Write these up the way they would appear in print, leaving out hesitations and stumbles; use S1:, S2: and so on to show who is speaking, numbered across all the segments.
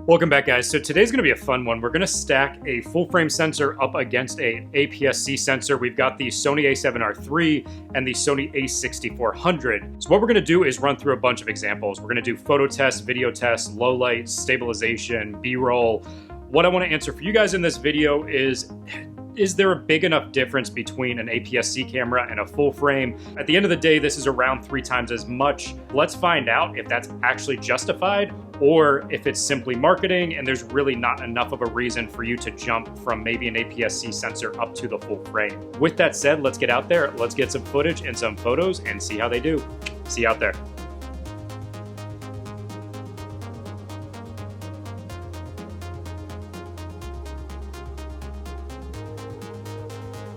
S1: Welcome back, guys. So today's going to be a fun one. We're going to stack a full frame sensor up against a APS-C sensor. We've got the Sony A7R III and the Sony A6400. So what we're going to do is run through a bunch of examples. We're going to do photo tests, video tests, low light, stabilization, B-roll. What I want to answer for you guys in this video is there a big enough difference between an APS-C camera and a full frame? At the end of the day, this is around 3 times as much. Let's find out if that's actually justified or if it's simply marketing and there's really not enough of a reason for you to jump from maybe an APS-C sensor up to the full frame. With that said, let's get out there, let's get some footage and some photos and see how they do. See you out there.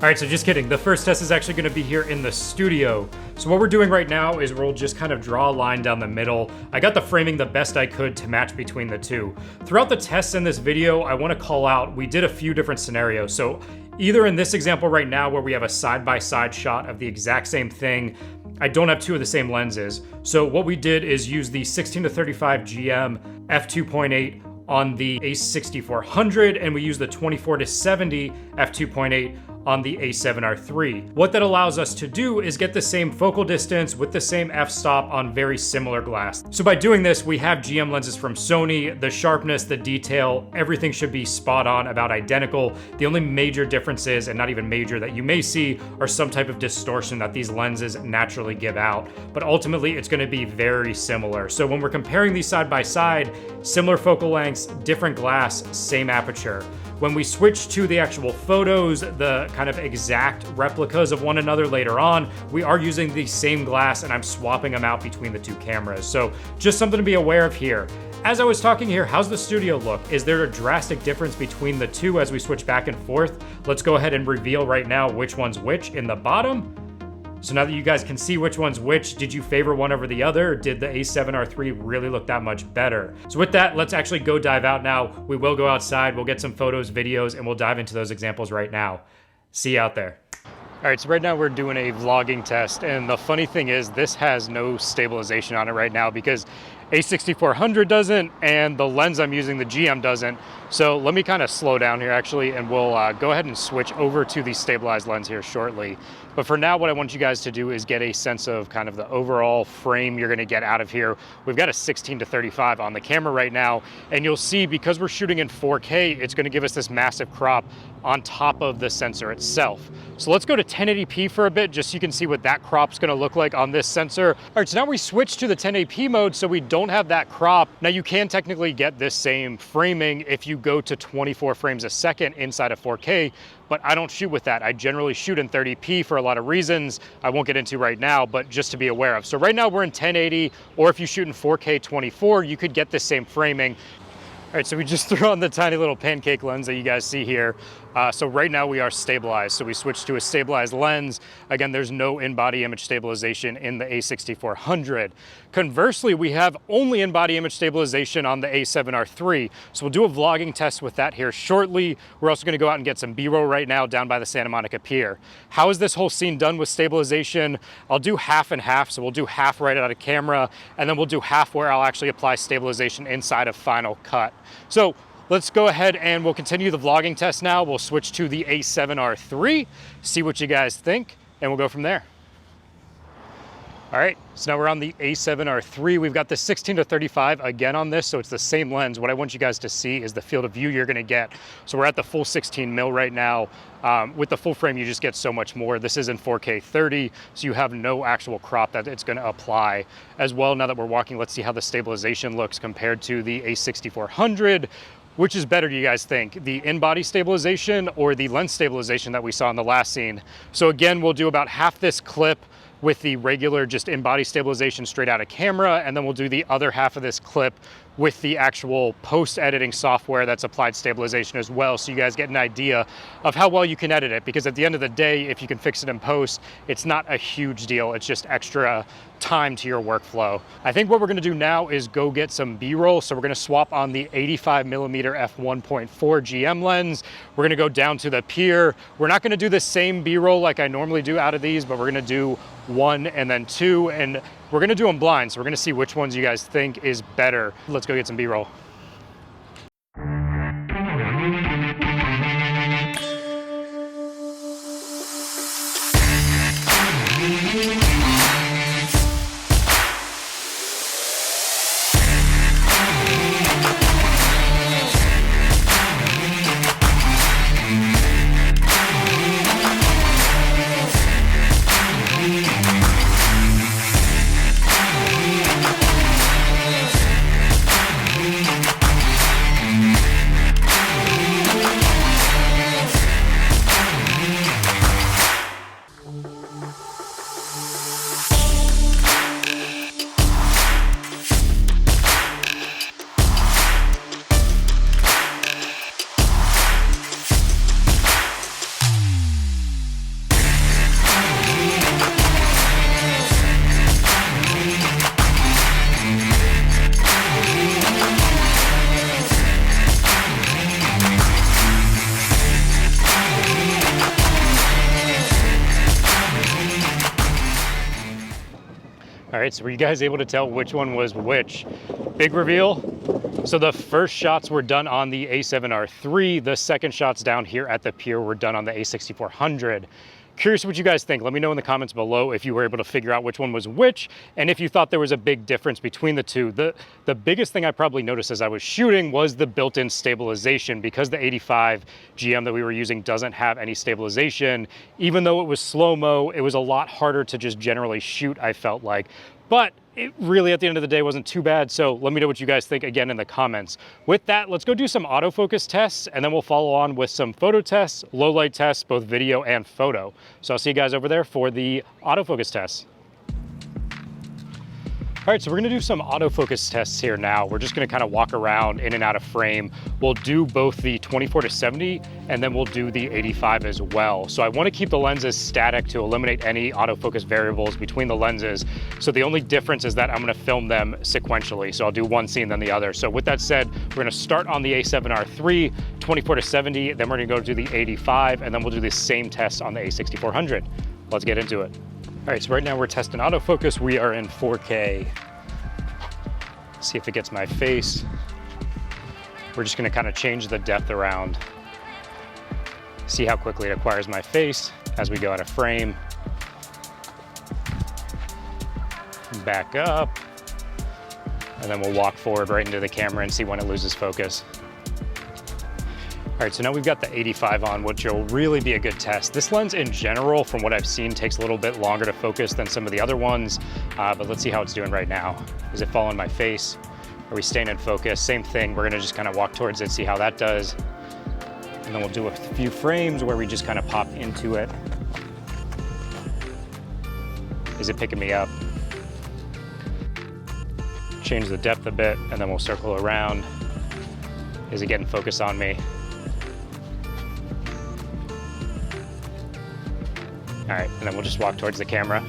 S1: All right, so just kidding. The first test is actually gonna be here in the studio. So what we're doing right now is we'll just kind of draw a line down the middle. I got the framing the best I could to match between the two. Throughout the tests in this video, I wanna call out, we did a few different scenarios. So either in this example right now where we have a side-by-side shot of the exact same thing, I don't have two of the same lenses. So what we did is use the 16-35 GM f2.8 on the A6400, and we use the 24-70 f2.8 on the A7R III. What that allows us to do is get the same focal distance with the same f-stop on very similar glass. So by doing this, we have GM lenses from Sony. The sharpness, the detail, everything should be spot on, about identical. The only major differences, and not even major, that you may see are some type of distortion that these lenses naturally give out. But ultimately, it's gonna be very similar. So when we're comparing these side by side, similar focal lengths, different glass, same aperture. When we switch to the actual photos, the kind of exact replicas of one another later on, we are using the same glass and I'm swapping them out between the two cameras. So just something to be aware of here. As I was talking here, how's the studio look? Is there a drastic difference between the two as we switch back and forth? Let's go ahead and reveal right now which one's which in the bottom. So now that you guys can see which one's which, did you favor one over the other? Or did the A7R III really look that much better? So with that, let's actually go dive out now. We will go outside, we'll get some photos, videos, and we'll dive into those examples right now. See you out there. All right, so right now we're doing a vlogging test, and the funny thing is this has no stabilization on it right now because A6400 doesn't, and the lens I'm using, the GM, doesn't. So let me kind of slow down here actually, and we'll go ahead and switch over to the stabilized lens here shortly. But for now, what I want you guys to do is get a sense of kind of the overall frame you're gonna get out of here. We've got a 16-35 on the camera right now, and you'll see because we're shooting in 4K, it's gonna give us this massive crop on top of the sensor itself. So let's go to 1080p for a bit, just so you can see what that crop's gonna look like on this sensor. All right, so now we switch to the 1080p mode so we don't have that crop. Now you can technically get this same framing if you go to 24 frames a second inside of 4K, but I don't shoot with that. I generally shoot in 30p for a lot of reasons I won't get into right now, but just to be aware of. So right now we're in 1080, or if you shoot in 4K 24, you could get the same framing. All right, so we just threw on the tiny little pancake lens that you guys see here. So right now we are stabilized. So we switched to a stabilized lens. Again, there's no in-body image stabilization in the A6400. Conversely, we have only in-body image stabilization on the A7R III. So we'll do a vlogging test with that here shortly. We're also gonna go out and get some B-roll right now down by the Santa Monica Pier. How is this whole scene done with stabilization? I'll do half and half. So we'll do half right out of camera, and then we'll do half where I'll actually apply stabilization inside of Final Cut. So let's go ahead and we'll continue the vlogging test now. We'll switch to the A7R III, see what you guys think, and we'll go from there. All right, so now we're on the A7R III. We've got the 16-35 again on this, so it's the same lens. What I want you guys to see is the field of view you're gonna get. So we're at the full 16 mil right now. With the full frame, you just get so much more. This is in 4K 30, so you have no actual crop that it's gonna apply. As well, now that we're walking, let's see how the stabilization looks compared to the A6400. Which is better, do you guys think? The in-body stabilization or the lens stabilization that we saw in the last scene? So again, we'll do about half this clip with the regular just in-body stabilization straight out of camera, and then we'll do the other half of this clip with the actual post-editing software that's applied stabilization as well, so you guys get an idea of how well you can edit it, because at the end of the day, if you can fix it in post, it's not a huge deal, it's just extra time to your workflow. I think what we're gonna do now is go get some B-roll, so we're gonna swap on the 85mm f1.4 GM lens. We're gonna go down to the pier. We're not gonna do the same B-roll like I normally do out of these, but we're gonna do 1 and then 2, and we're gonna do them blind, so we're gonna see which ones you guys think is better. Let's go get some B-roll. right, so were you guys able to tell which one was which? Big reveal. So the first shots were done on the A7R III. The second shots down here at the pier were done on the A6400. Curious what you guys think. Let me know in the comments below if you were able to figure out which one was which, and if you thought there was a big difference between the two. The biggest thing I probably noticed as I was shooting was the built-in stabilization, because the 85 GM that we were using doesn't have any stabilization. Even though it was slow-mo, it was a lot harder to just generally shoot, I felt like. But it really, at the end of the day, wasn't too bad. So let me know what you guys think again in the comments. With that, let's go do some autofocus tests, and then we'll follow on with some photo tests, low light tests, both video and photo. So I'll see you guys over there for the autofocus tests. All right, so we're gonna do some autofocus tests here now. We're just gonna kind of walk around in and out of frame. We'll do both the 24-70 and then we'll do the 85 as well. So I wanna keep the lenses static to eliminate any autofocus variables between the lenses. So the only difference is that I'm gonna film them sequentially. So I'll do one scene then the other. So with that said, we're gonna start on the A7R III, 24-70, then we're gonna go to the 85, and then we'll do the same test on the A6400. Let's get into it. All right, so right now we're testing autofocus. We are in 4K. See if it gets my face. We're just gonna kind of change the depth around. See how quickly it acquires my face as we go out of frame. Back up. And then we'll walk forward right into the camera and see when it loses focus. All right, so now we've got the 85 on, which will really be a good test. This lens in general, from what I've seen, takes a little bit longer to focus than some of the other ones, but let's see how it's doing right now. Is it following my face? Are we staying in focus? Same thing, we're gonna just kind of walk towards it, see how that does. And then we'll do a few frames where we just kind of pop into it. Is it picking me up? Change the depth a bit, and then we'll circle around. Is it getting focus on me? All right, and then we'll just walk towards the camera.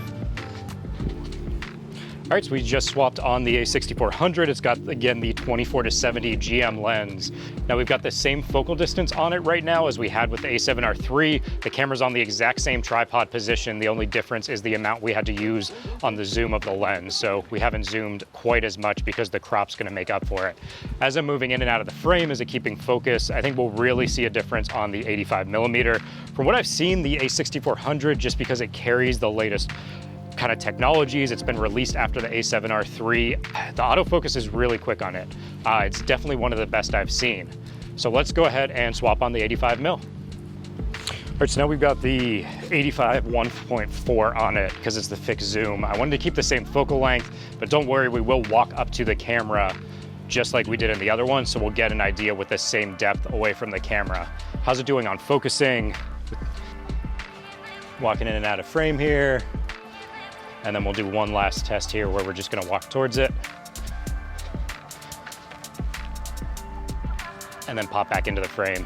S1: All right, so we just swapped on the A6400. It's got, again, the 24-70 GM lens. Now we've got the same focal distance on it right now as we had with the A7R III. The camera's on the exact same tripod position. The only difference is the amount we had to use on the zoom of the lens. So we haven't zoomed quite as much because the crop's gonna make up for it. As I'm moving in and out of the frame, is it keeping focus? I think we'll really see a difference on the 85mm. From what I've seen, the A6400, just because it carries the latest kind of technologies, it's been released after the A7R III. The autofocus is really quick on it. It's definitely one of the best I've seen. So let's go ahead and swap on the 85mm. All right, so now we've got the 85 1.4 on it because it's the fixed zoom. I wanted to keep the same focal length, but don't worry, we will walk up to the camera just like we did in the other one, so we'll get an idea with the same depth away from the camera. How's it doing on focusing? Walking in and out of frame here. And then we'll do one last test here where we're just gonna walk towards it. And then pop back into the frame.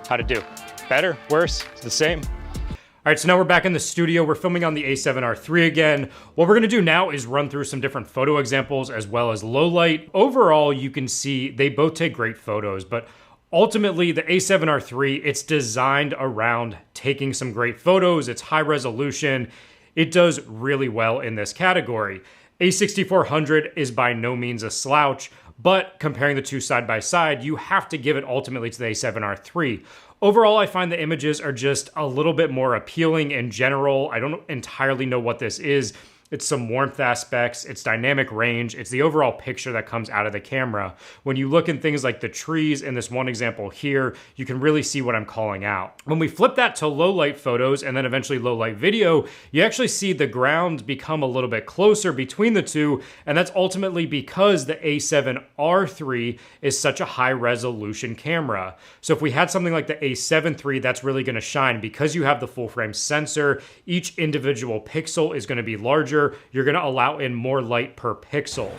S1: How'd it do? Better? Worse? It's the same? All right, so now we're back in the studio. We're filming on the A7R III again. What we're gonna do now is run through some different photo examples as well as low light. Overall, you can see they both take great photos, but ultimately, the A7R III, it's designed around taking some great photos. It's high resolution. It does really well in this category. A6400 is by no means a slouch, but comparing the two side by side, you have to give it ultimately to the A7R III. Overall, I find the images are just a little bit more appealing in general. I don't entirely know what this is. It's some warmth aspects, it's dynamic range, it's the overall picture that comes out of the camera. When you look in things like the trees in this one example here, you can really see what I'm calling out. When we flip that to low light photos and then eventually low light video, you actually see the ground become a little bit closer between the two, and that's ultimately because the A7R III is such a high resolution camera. So if we had something like the A7 III, that's really gonna shine because you have the full frame sensor. Each individual pixel is gonna be larger. You're gonna allow in more light per pixel.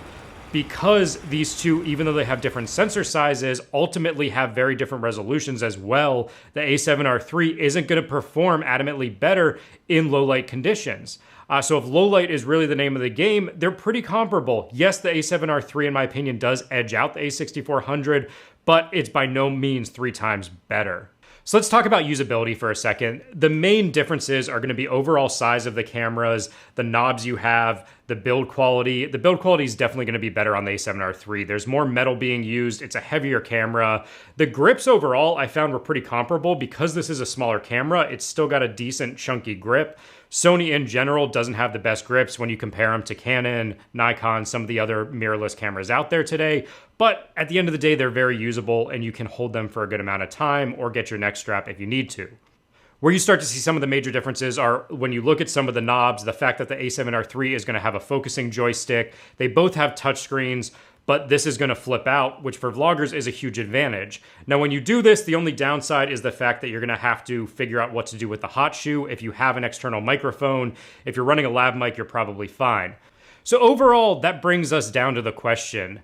S1: Because these two, even though they have different sensor sizes, ultimately have very different resolutions as well, the A7R III isn't gonna perform adamantly better in low light conditions. So if low light is really the name of the game, they're pretty comparable. Yes, the A7R III, in my opinion, does edge out the A6400, but it's by no means 3 times better. So let's talk about usability for a second. The main differences are gonna be overall size of the cameras, the knobs you have, The build quality is definitely going to be better on the A7R III. There's more metal being used. It's a heavier camera. The grips overall I found were pretty comparable. Because this is a smaller camera, it's still got a decent chunky grip. Sony in general doesn't have the best grips when you compare them to Canon, Nikon, some of the other mirrorless cameras out there today. But at the end of the day, they're very usable and you can hold them for a good amount of time or get your neck strap if you need to. Where you start to see some of the major differences are when you look at some of the knobs, the fact that the A7R III is going to have a focusing joystick. They both have touchscreens, but this is going to flip out, which for vloggers is a huge advantage. Now, when you do this, the only downside is the fact that you're going to have to figure out what to do with the hot shoe. If you have an external microphone, if you're running a lav mic, you're probably fine. So overall, that brings us down to the question,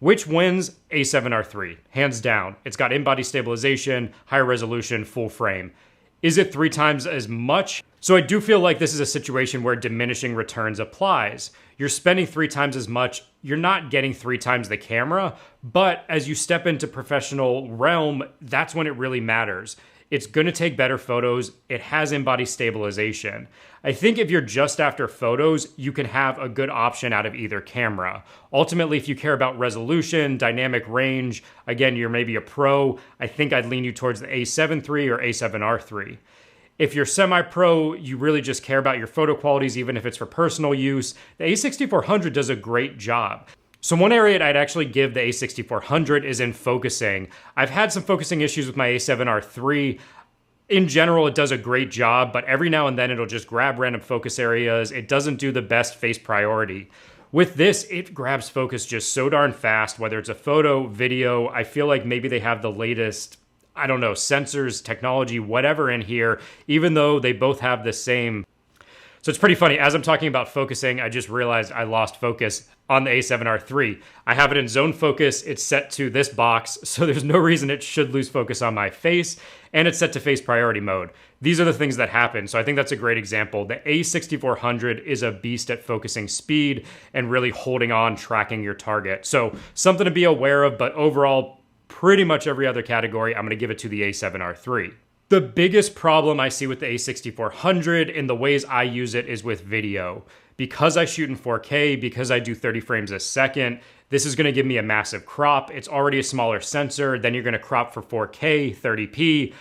S1: which wins? A7R III, hands down. It's got in-body stabilization, higher resolution, full frame. Is it 3 times as much? So I do feel like this is a situation where diminishing returns applies. You're spending 3 times as much, you're not getting 3 times the camera, but as you step into professional realm, that's when it really matters. It's gonna take better photos, it has in-body stabilization. I think if you're just after photos, you can have a good option out of either camera. Ultimately, if you care about resolution, dynamic range, again, you're maybe a pro, I think I'd lean you towards the A7 III or A7R III. If you're semi-pro, you really just care about your photo qualities, even if it's for personal use, the A6400 does a great job. So one area I'd actually give the A6400 is in focusing. I've had some focusing issues with my A7R III. In general, it does a great job, but every now and then it'll just grab random focus areas. It doesn't do the best face priority. With this, it grabs focus just so darn fast, whether it's a photo, video. I feel like maybe they have the latest, I don't know, sensors, technology, whatever in here, even though they both have the same. So it's pretty funny. As I'm talking about focusing, I just realized I lost focus on the A7R III. I have it in zone focus. It's set to this box, so there's no reason it should lose focus on my face, and it's set to face priority mode. These are the things that happen, so I think that's a great example. The A6400 is a beast at focusing speed and really holding on, tracking your target. So something to be aware of, but overall, pretty much every other category, I'm gonna give it to the A7R III. The biggest problem I see with the A6400 in the ways I use it is with video. Because I shoot in 4K, because I do 30 frames a second, this is gonna give me a massive crop. It's already a smaller sensor, then you're gonna crop for 4K, 30p.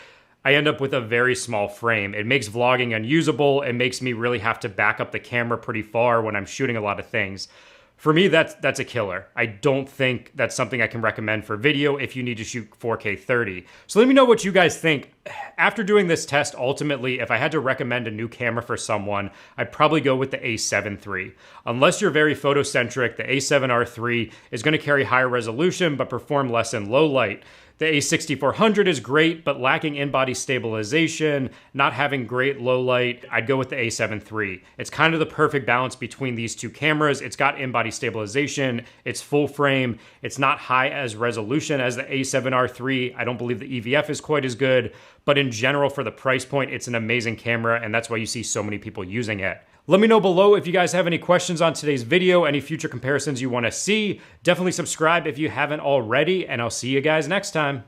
S1: I end up with a very small frame. It makes vlogging unusable. It makes me really have to back up the camera pretty far when I'm shooting a lot of things. For me, that's a killer. I don't think that's something I can recommend for video if you need to shoot 4K 30. So let me know what you guys think. After doing this test, ultimately, if I had to recommend a new camera for someone, I'd probably go with the A7 III. Unless you're very photocentric, the A7R III is going to carry higher resolution but perform less in low light. The A6400 is great, but lacking in-body stabilization, not having great low light, I'd go with the A7 III. It's kind of the perfect balance between these two cameras. It's got in-body stabilization, it's full frame, it's not high as resolution as the A7R III. I don't believe the EVF is quite as good, but in general, for the price point, it's an amazing camera, and that's why you see so many people using it. Let me know below if you guys have any questions on today's video, any future comparisons you want to see. Definitely subscribe if you haven't already, and I'll see you guys next time.